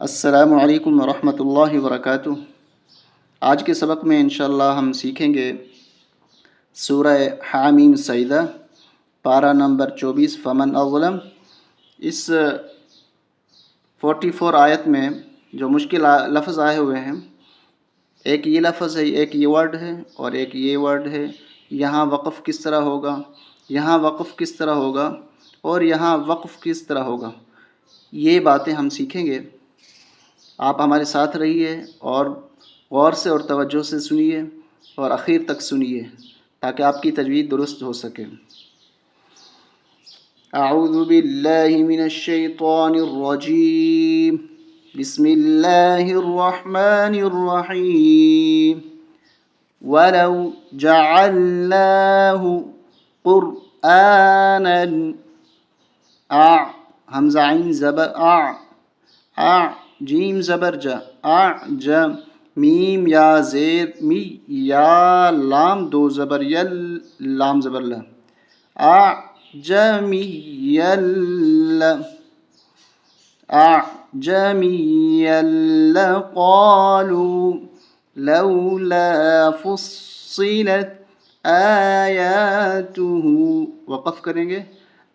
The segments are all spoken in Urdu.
السلام علیکم ورحمۃ اللہ وبرکاتہ۔ آج کے سبق میں انشاءاللہ ہم سیکھیں گے سورہ حامیم سجدہ، پارہ نمبر 24 فمن اظلم۔ اس 44 آیت میں جو مشکل لفظ آئے ہوئے ہیں، ایک یہ لفظ ہے، ایک یہ ورڈ ہے اور ایک یہ ورڈ ہے۔ یہاں وقف کس طرح ہوگا، یہاں وقف کس طرح ہوگا اور یہاں وقف کس طرح ہوگا، یہ باتیں ہم سیکھیں گے۔ آپ ہمارے ساتھ رہیے اور غور سے اور توجہ سے سنیے اور آخر تک سنیے تاکہ آپ کی تجوید درست ہو سکے۔ اعوذ باللہ من الشیطان الرجیم، بسم اللہ الرحمن الرحیم۔ وَلَوْ جَعَلْنَاهُ قُرْآنًا، حمزہ عین زبر جیم زبر جا، اعجم، میم یا زیر می، یا لام دو زبر یل، لام زبر ل، اعجمیًا، اعجمیًا لقالوا لولا فصلت آیاتہ، وقف کریں گے،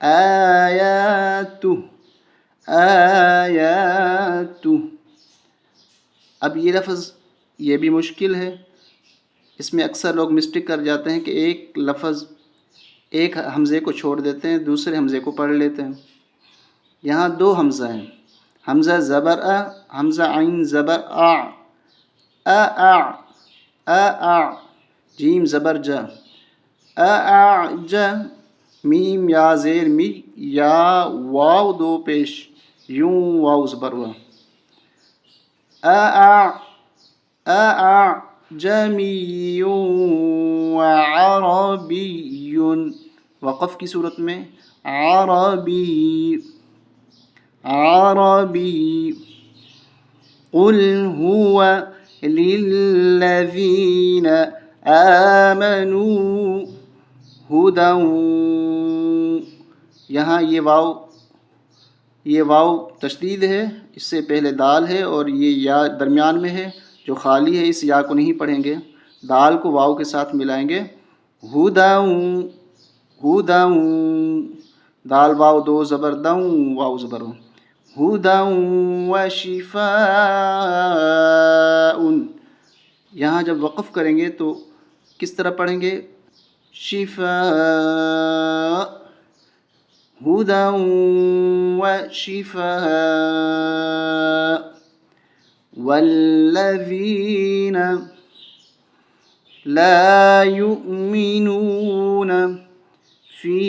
آیاتہ، آیاتہ۔ اب یہ لفظ یہ بھی مشکل ہے، اس میں اکثر لوگ مسٹیک کر جاتے ہیں کہ ایک لفظ ایک حمزے کو چھوڑ دیتے ہیں، دوسرے حمزے کو پڑھ لیتے ہیں۔ یہاں دو حمزہ ہیں، حمزہ زبر حمزہ عین زبر جیم زبر جا، میم یا زیر می، یا واو دو پیش، یوں واو زبر ہوا، اعجمی وعربی، وقف کی صورت میں عربی، عربی۔ قل هو للذین آمنوا ہدی، یہاں یہ واو تشدید ہے، اس سے پہلے دال ہے اور یہ یا درمیان میں ہے جو خالی ہے، اس یا کو نہیں پڑھیں گے، دال کو واو کے ساتھ ملائیں گے، ہدی، ہدی، دال واو دو زبر دوں، واو زبر، ہدی وشفاء۔ یہاں جب وقف کریں گے تو کس طرح پڑھیں گے، شفاء، ہدی وشفاء۔ والذین لا یؤمنون فی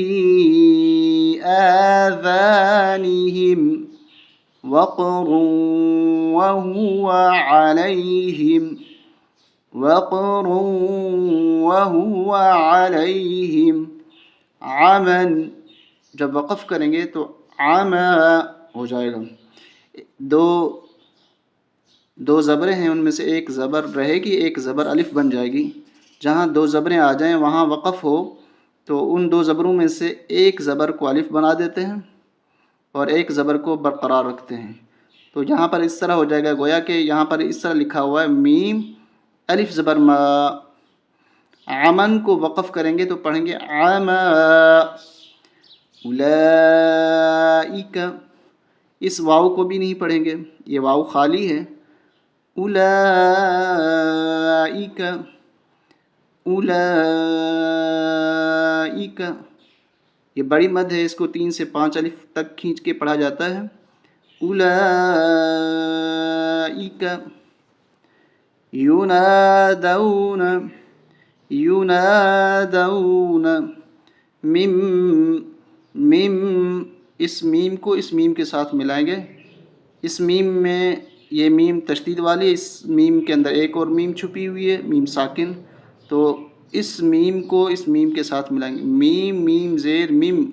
آذانہم وقر وہو علیہم عمی، جب وقف کریں گے تو عمی ہو جائے گا۔ دو زبریں ہیں، ان میں سے ایک زبر رہے گی، ایک زبر الف بن جائے گی۔ جہاں دو زبریں آ جائیں وہاں وقف ہو تو ان دو زبروں میں سے ایک زبر کو الف بنا دیتے ہیں اور ایک زبر کو برقرار رکھتے ہیں۔ تو یہاں پر اس طرح ہو جائے گا، گویا کہ یہاں پر اس طرح لکھا ہوا ہے، میم الف زبر ما، عمن کو وقف کریں گے تو پڑھیں گے عما، اولئک، اس واو کو بھی نہیں پڑھیں گے، یہ واو خالی ہے، اولئک، اولئک، یہ بڑی مد ہے، اس کو 3 سے 5 الف تک کھینچ کے پڑھا جاتا ہے، اولئک ینادون، ینادون مم، اس میم کو اس میم کے ساتھ ملائیں گے، اس میم میں یہ میم تشدید والی ہے، اس میم کے اندر ایک اور میم چھپی ہوئی ہے، میم ساکن، تو اس میم کو اس میم کے ساتھ ملائیں گے، میم، میم زیر میم،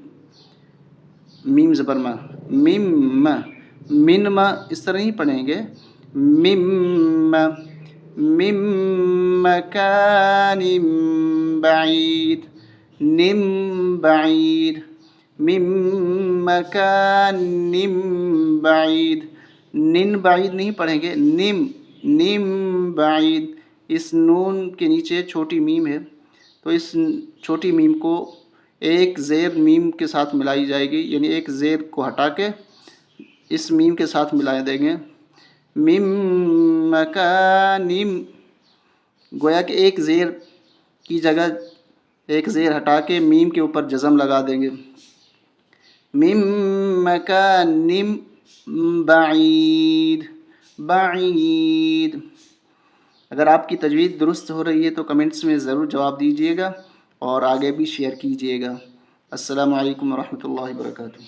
میم زبر ما، میم، من ما، اس طرح نہیں پڑھیں گے، مم، من مکان بعید، نم بعید، من مکان بعید، نن بعید نہیں پڑھیں گے، نم بعید، اس نون کے نیچے چھوٹی میم ہے، تو اس چھوٹی میم کو ایک زیر میم کے ساتھ ملائی جائے گی، یعنی ایک زیر کو ہٹا کے اس میم کے ساتھ ملا دیں گے، مم مکانم، گویا کہ ایک زیر کی جگہ ایک زیر ہٹا کے میم کے اوپر جزم لگا دیں گے، مم مکانم بعید، بعید۔ اگر آپ کی تجوید درست ہو رہی ہے تو کمنٹس میں ضرور جواب دیجیے گا اور آگے بھی شیئر کیجیے گا۔ السلام علیکم ورحمۃ اللہ وبرکاتہ۔